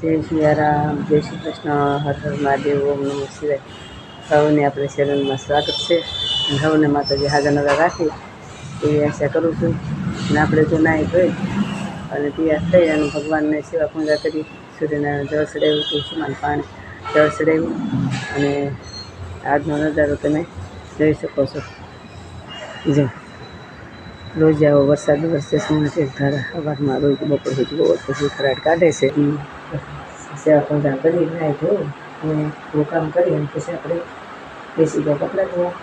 જય સિયારામ, જય શ્રી કૃષ્ણ, હર હર મહાદેવ, ઓમ નમઃ શિવાય. સૌને આપણે ચેનલમાં સ્વાગત છે. સૌને માતાજી હાજર નજર રાખી એવી આશા કરું છું. અને આપણે જો નાહી ધોઈ અને તૈયાર થઈ અને ભગવાનને સેવા પૂજા કરી, સૂર્યનારાયણ જળ ચડાવ્યું, તુલસીમાં પાણી જળ ચડાવ્યું. અને આજનો નજારો તમે જોઈ શકો છો. જો રોજ આવો વરસાદ વરસે સોના એક ધારા સવારમાં રોજ બપોર સુધી બહુ પછી ખરાટ કાઢે છે. સેવા પૂજા કરી નાહી ધોઈ અને થોડું કામ કરી અને પછી આપણે બેસી ગયા કપડાં ધોવા.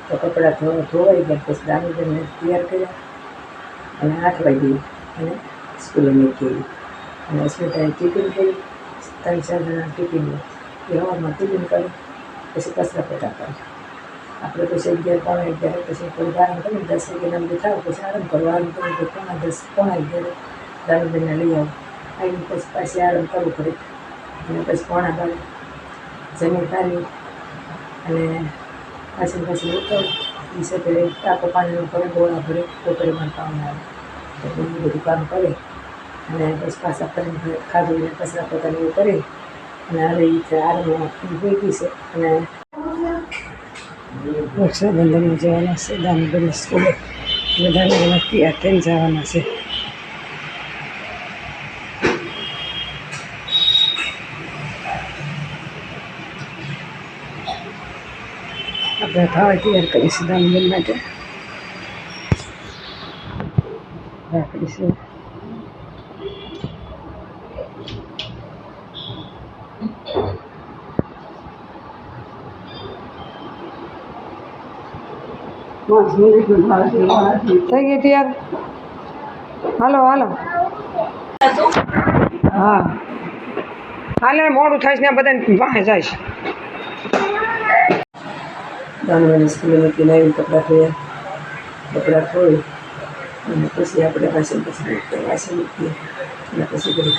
તો કપડાં ધોવાઈ ગયા પછી દામોદરને તૈયાર કર્યા અને 8 વાગે અને સ્કૂલે મૂકી અને અસ્મિતાએ ટિફિન કરી. 3-4 જણા ટિફિનમાં એ હવારમાં ટિફિન કરી પછી કચરા પોતા કરી. આપણે પછી 11-11 પછી થોડું આરામ કરી 10 વાગ્યાના બધું થાવ પછી આરામ કરવો. આરામ કરી તો 9:10 દામોદરને લઈ આવું. આવીને પછી પાછી આરામ કરવું પડે અને પછી 11:12 જમીન ખાલી અને પાછી ઉતરું. એ સાથે ટાંકો પાણીનો ભરે, ગોળા ભરે, ટોકરીમાં પાણી આવે તો એ બધું કામ કરે અને પછી પાછા ફરીને ખાધું અને કચરા પોતાને એવું કરી અને હવે એ આરામમાં હોઈ ગઈ છે. અને રક્ષાબંધનમાં જવાના છે દામોદરની સ્કૂલે. બધાને તૈયાર થઈને જવાના છે. આપણે ખાવા તૈયાર કરીશું દામોદર માટે. રાખીશું થઈ ગઈ તૈયાર. હાલો હાલો, હા હાલે મોડું થાય છે ને બધાને વાહે જાય છે. દામોદરની સ્કૂલે મૂકીને આવીને કપડાં ધોઈ અને પછી આપણે વાસણ મૂકીએ અને પછી બધી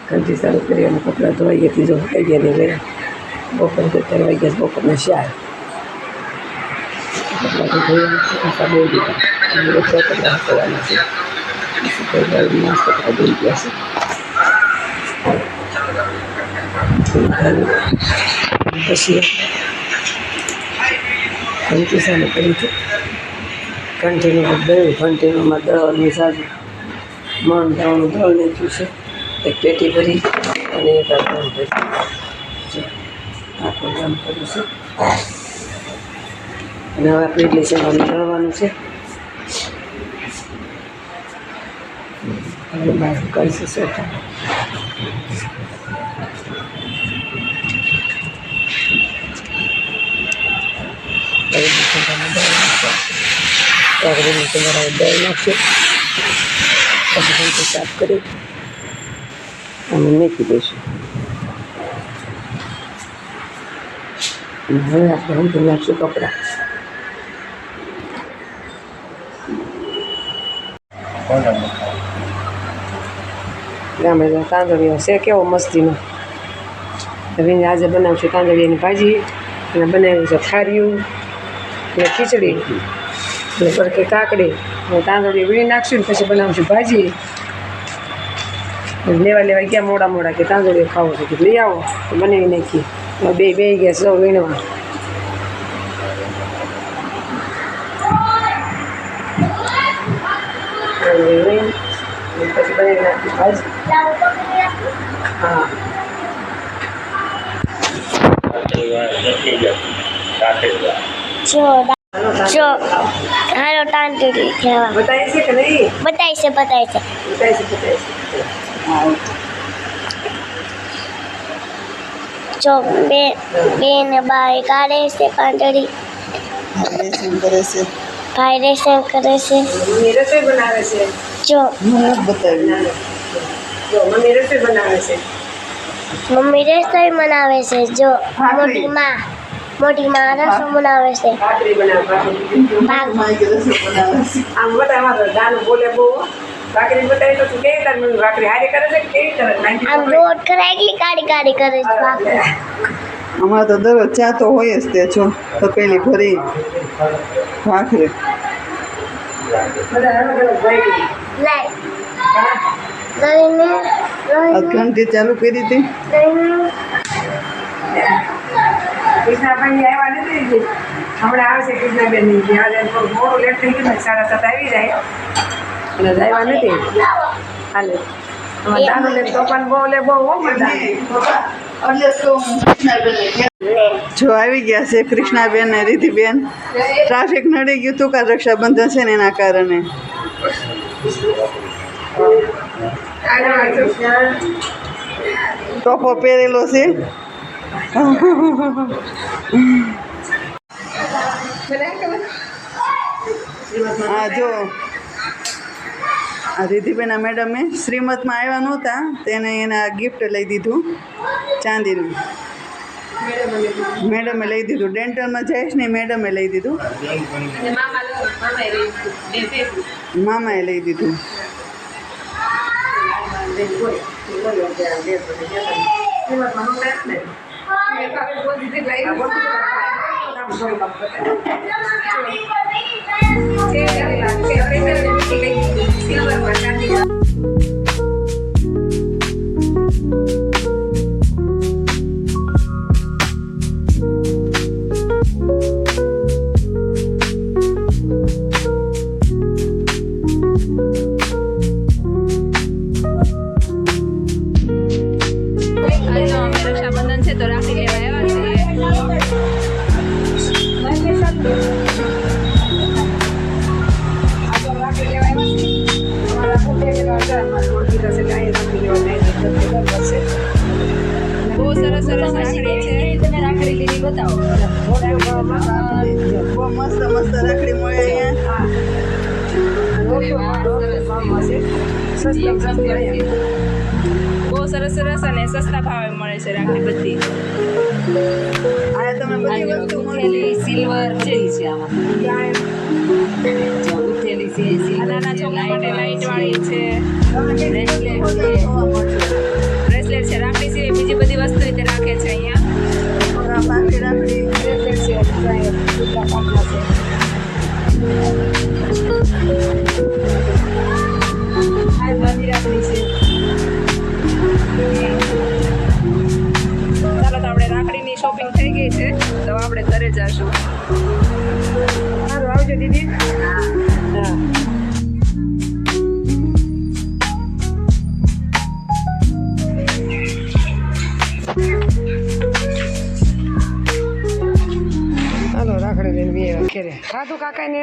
ઘંટી ચાલુ કરી અને કપડાં ધોવાઈ ગયા. ત્રીજો થઈ ગયા ને ગયા બપોર 13 વાગ્યા બપોરના 4 કપડાં તો ધોઈ બહુ દીધા અને બધા કપડાં હસવાના છે. નાસ્તો ખાઈ ગયા છે. પછી ઘંટી ચાલુ કરી હતી. ઘંટીનું ઘંટીમાં દળવાનું સાજુ મણ દાવાનું દળ નાખ્યું છે. એક પેટી ભરી અને એક આખું ભરી આખું કામ કર્યું છે. અને હવે આપણે ઇડલી સેવાનું દળવાનું છે. હવે બહાર કરીશું સોટા. કાકડીને તમારા દળ નાખીએ પછી ઘંટી સાફ કરી અને મૂકી દઈશું. હવે આપણે ઘંટી નાખીશું કપડાં. ગામડે તાંદળીઓ છે કેવો મસ્તીનો. હવે આજે બનાવશું તાંદળીયાની ભાજી અને બનાવ્યું છે થાળીયું અને ખીચડી અને પડકે કાકડી અને તાંદળીઓ વીણી નાખશું ને પછી બનાવશું ભાજી. લેવા ગયા મોડા કે તાંદળીઓ ખાવો છે કે લઈ આવો તો બનાવી નાખીએ. બે ગયા સૌ વીણવા. પછી બનાવી નાખી ભાજી. હા હાલો તાંદળી ખાવા બતાવી છે કે નહીં? બતાય છે. જો બેન બાય કાઢે છે તાંદળી. ભાઈ રેસન કરે છે. મમ્મી રસોઈ બનાવે છે. જો મમ્મી રસોઈ બનાવે છે. મમ્મી રસોઈ બનાવે છે. જો મોટી માં રસો બનાવે છે. ભાખરી બનાવે. આમ બધા અમારો ગાનું બોલે બહુ. ભાખરી બતાવી તો તું કેવી તાર મમ્મી ભાખરી હારી કરે છે કે કેવી કરે? આમ રોટ કરે એટલી કાળી કરે છે ભાખરી. અમારે તો દરરોજ ચા તો હોય જ તે છો તો પેલી ભરી ભાખરી બધા અલગ અલગ ભાઈ લાઈ દઈને આ ઘંટી ચાલુ કરી હતી. કૃષ્ણાભાઈ આવ્યા નથી હજી. હમણાં આવશે કૃષ્ણાબેન ની આજે થોડું મોડું લેટ થઈ ગયું ને 7:30 આવી જાય અને આવ્યા નથી હાલે અમારે નાનું ને તોફાન બહુ હો બધા જો આવી ગયા છે કૃષ્ણાબેન ને રીતિબેન. ટ્રાફિક નડી ગયું હતું કાલ રક્ષાબંધન છે ને એના કારણે. ટોપો પહેરેલો છે. હા જો આ રીતિબેનના મેડમે શ્રીમતમાં આવ્યા નહોતા તેને એના ગિફ્ટ લઈ દીધું ચાંદીનું. મેડમે લઈ દીધું. ડેન્ટલમાં જઈશ ને મેડમે લઈ દીધું. મામાએ લઈ દીધું. રક્ષાબંધન છે તો રાખડી લેવા આવ્યા છીએ. બહુ સરસ રાખડી છે. તમે રાખડી લીધી બતાવો. બહુ મસ્ત મસ્ત રાખડી મળે અહીંયા. બહુ સરસ અને સસ્તા ભાવે મળે છે રાખડી બધી. આ તમે બધી વસ્તુ ઉથેલી સિલ્વર છે આમાં. ઉથેલી છે નાના છોકરા માટે લાઈટ વાળી છે. બ્રેસલેટ છે. રાખડી સિવાય બીજી બધી વસ્તુ રીતે રાખે છે અહીંયા. પાકી રાખડી બ્રેસલેટ છે. આ બધી રાખડી છે. ચાલો તો આપણે રાખડીની શોપિંગ થઈ ગઈ છે તો આપણે ઘરે જશું. સારું આવજો દીદી. હા. હાલો રાખડી લઈને બી આવ્યા ઘેરે. ખાધું કાકાને